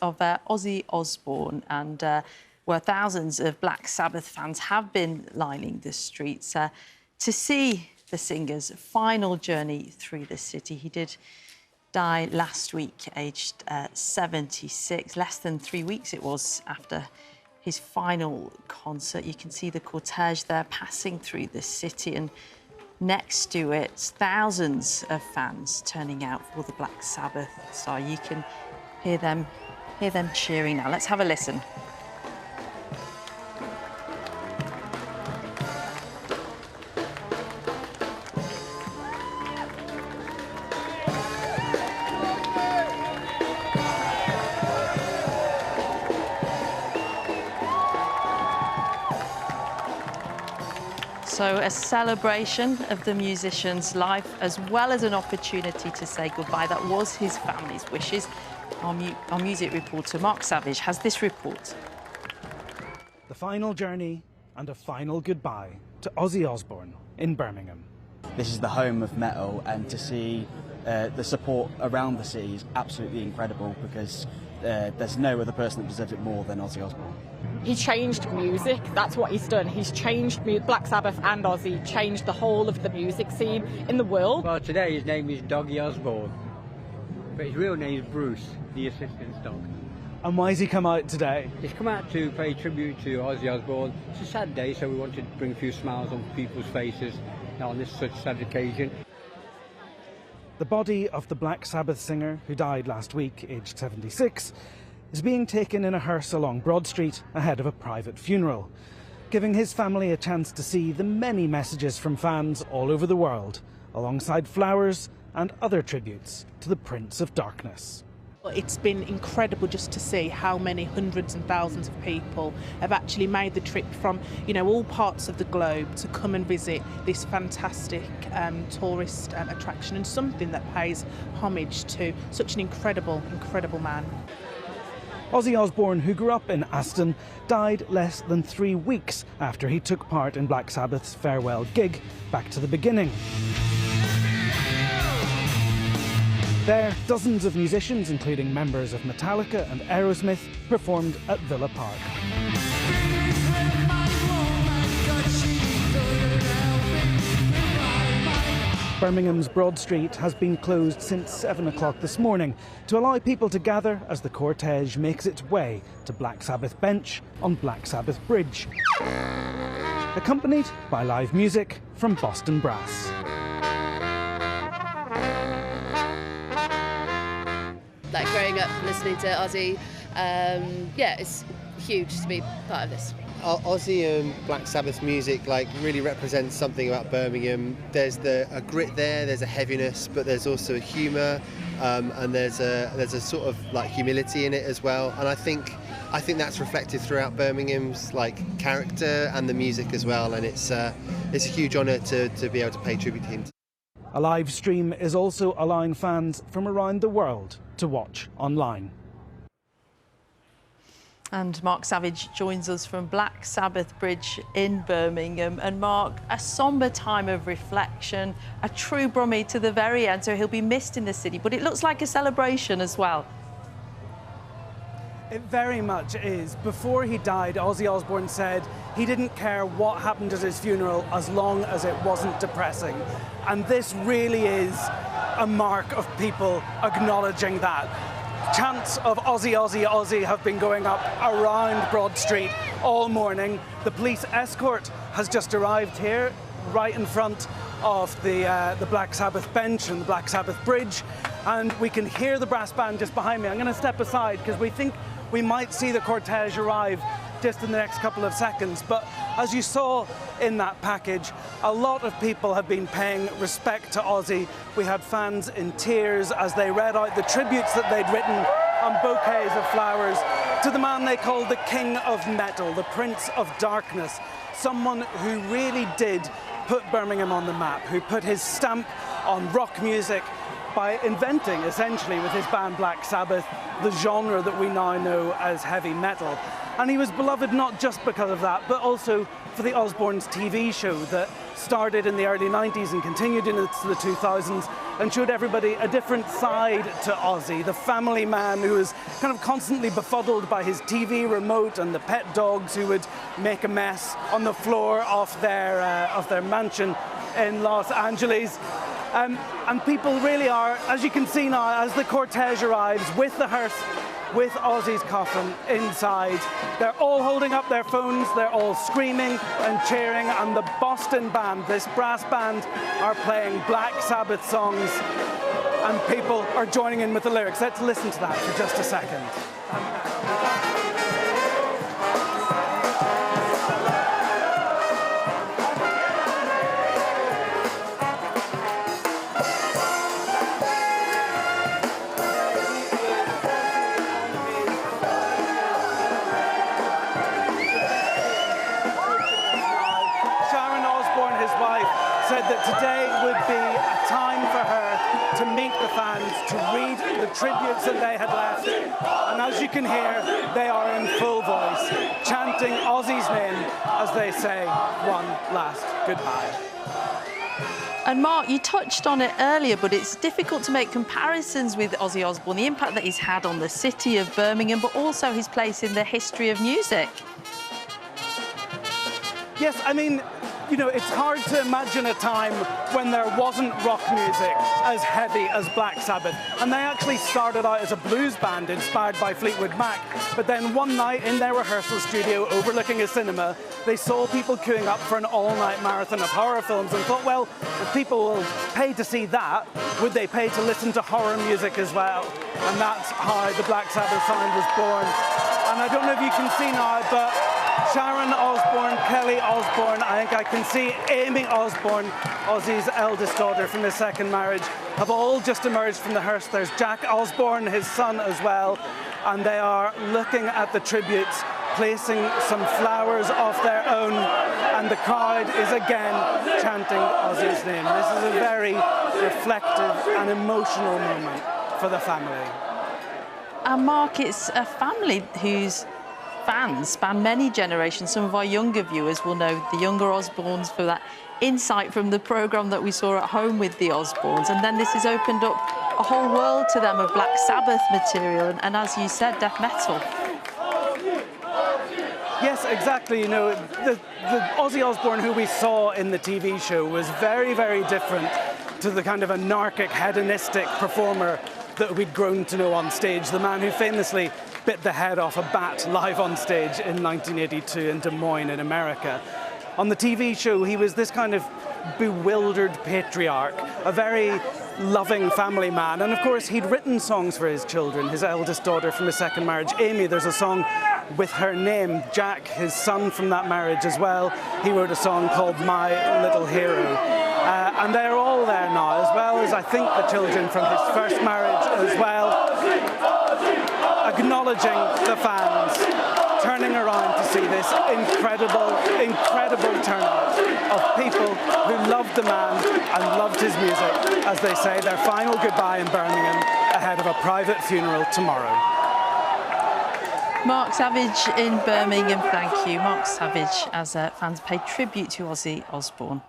Of Ozzy Osbourne, and where thousands of Black Sabbath fans have been lining the streets to see the singer's final journey through the city. He did die last week, aged 76. Less than 3 weeks it was after his final concert. You can see the cortege there passing through the city, and next to it, thousands of fans turning out for the Black Sabbath star. You can hear them cheering now. Let's have a listen. So a celebration of the musician's life, as well as an opportunity to say goodbye. That was his family's wishes. Our music reporter, Mark Savage, has this report. The final journey and a final goodbye to Ozzy Osbourne in Birmingham. This is the home of metal, and to see the support around the city is absolutely incredible, because there's no other person that deserves it more than Ozzy Osbourne. He changed music, that's what he's done. He's changed Black Sabbath and Ozzy, changed the whole of the music scene in the world. Well, today his name is Doggy Osbourne, but his real name is Bruce, the assistant's dog. And why has he come out today? He's come out to pay tribute to Ozzy Osbourne. It's a sad day, so we wanted to bring a few smiles on people's faces on this such sad occasion. The body of the Black Sabbath singer, who died last week, aged 76, is being taken in a hearse along Broad Street ahead of a private funeral, giving his family a chance to see the many messages from fans all over the world, alongside flowers and other tributes to the Prince of Darkness. It's been incredible just to see how many hundreds and thousands of people have actually made the trip from, all parts of the globe to come and visit this fantastic tourist attraction, and something that pays homage to such an incredible man. Ozzy Osbourne, who grew up in Aston, died less than 3 weeks after he took part in Black Sabbath's farewell gig, Back to the Beginning. There, dozens of musicians, including members of Metallica and Aerosmith, performed at Villa Park. Birmingham's Broad Street has been closed since 7 o'clock this morning to allow people to gather as the cortege makes its way to Black Sabbath Bench on Black Sabbath Bridge, accompanied by live music from Boston Brass. Like growing up listening to Ozzy, it's huge to be part of this. Ozzy and Black Sabbath music really represents something about Birmingham. There's a grit there, there's a heaviness, but there's also a humour, and there's a sort of humility in it as well. And I think that's reflected throughout Birmingham's character and the music as well. And it's a huge honour to be able to pay tribute to him. A live stream is also allowing fans from around the world to watch online. And Mark Savage joins us from Black Sabbath Bridge in Birmingham. And Mark, a sombre time of reflection, a true Brummie to the very end, so he'll be missed in the city, but it looks like a celebration as well. It very much is. Before he died, Ozzy Osbourne said he didn't care what happened at his funeral as long as it wasn't depressing. And this really is a mark of people acknowledging that. Chants of Ozzy, Ozzy, Ozzy have been going up around Broad Street all morning. The police escort has just arrived here, right in front of the Black Sabbath bench and the Black Sabbath bridge, and we can hear the brass band just behind me. I'm going to step aside because we think we might see the cortege arrive just in the next couple of seconds. But as you saw in that package, a lot of people have been paying respect to Ozzy. We had fans in tears as they read out the tributes that they'd written on bouquets of flowers to the man they called the King of Metal, the Prince of Darkness, someone who really did put Birmingham on the map, who put his stamp on rock music by inventing, essentially, with his band Black Sabbath, the genre that we now know as heavy metal. And he was beloved not just because of that, but also for the Osbournes TV show that started in the early 90s and continued into the 2000s and showed everybody a different side to Ozzy, the family man who was kind of constantly befuddled by his TV remote and the pet dogs who would make a mess on the floor of their mansion in Los Angeles. And people really are, as you can see now, as the cortege arrives with the hearse, with Ozzy's coffin inside, they're all holding up their phones, they're all screaming and cheering, and the Boston band, this brass band, are playing Black Sabbath songs, and people are joining in with the lyrics. Let's listen to that for just a second. Said that today would be a time for her to meet the fans, to read the tributes that they had left. And as you can hear, they are in full voice, chanting Ozzy's name as they say one last goodbye. And Mark, you touched on it earlier, but it's difficult to make comparisons with Ozzy Osbourne, the impact that he's had on the city of Birmingham, but also his place in the history of music. Yes, I mean, you know, it's hard to imagine a time when there wasn't rock music as heavy as Black Sabbath. And they actually started out as a blues band inspired by Fleetwood Mac. But then one night in their rehearsal studio overlooking a cinema, they saw people queuing up for an all-night marathon of horror films and thought, well, if people will pay to see that, would they pay to listen to horror music as well? And that's how the Black Sabbath sound was born. And I don't know if you can see now, but Sharon Osbourne, Kelly Osbourne, I think I can see Amy Osbourne, Ozzy's eldest daughter from his second marriage, have all just emerged from the hearse. There's Jack Osbourne, his son as well, and they are looking at the tributes, placing some flowers of their own, and the crowd is again chanting Ozzy's name. This is a very reflective and emotional moment for the family. And Mark, it's a family whose fans span many generations. Some of our younger viewers will know the younger Osbournes for that insight from the programme that we saw at home with the Osbournes. And then this has opened up a whole world to them of Black Sabbath material and as you said, death metal. Yes, exactly. You know, the Ozzy Osbourne who we saw in the TV show was very, very different to the kind of anarchic, hedonistic performer that we'd grown to know on stage. The man who famously bit the head off a bat live on stage in 1982 in Des Moines in America. On the TV show, he was this kind of bewildered patriarch, a very loving family man. And of course, he'd written songs for his children, his eldest daughter from his second marriage, Amy. There's a song with her name. Jack, his son from that marriage as well, he wrote a song called My Little Hero. And they're all there now, as well as I think the children from his first marriage as well, acknowledging the fans, turning around to see this incredible, incredible turnout of people who loved the man and loved his music as they say their final goodbye in Birmingham ahead of a private funeral tomorrow. Mark Savage in Birmingham, thank you. Mark Savage as fans pay tribute to Ozzy Osbourne.